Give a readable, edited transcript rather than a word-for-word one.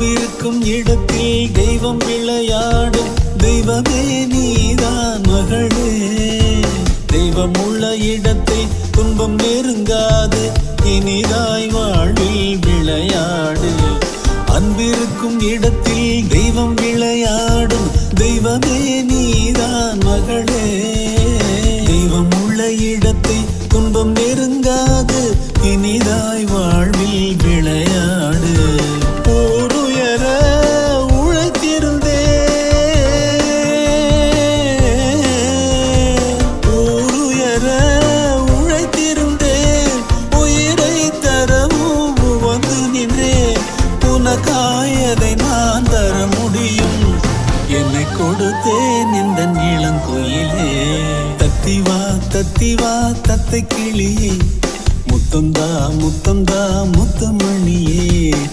அன்பிருக்கும் இடத்தில் தெய்வம் விளையாடும் தெய்வமே நீதான் மகளே. தெய்வம் உள்ள இடத்தில் துன்பம் நெருங்காது, இனிதாய் வாழ்வில் விளையாடு. அன்பிருக்கும் இடத்தில் தெய்வம் விளையாடும் தெய்வமே நீதான் மகளே. தெய்வம் உள்ள இடத்தை துன்பம் நெருங்காது, இனிதாய் வாழ்வில் விளையாடு. போருயர உழைத்திருந்தே, போருயர உழைத்திருந்தே, உயிரை தரவும் வந்து நின்றே. உனக்காயதை நான் தர முடியும், என்னை கொடுத்தேன் இந்த இளங்குயிலே. தத்திவா தத்திவா தத்தை கிளியே, முத்தந்தா முத்தந்தா முத்தமணியே.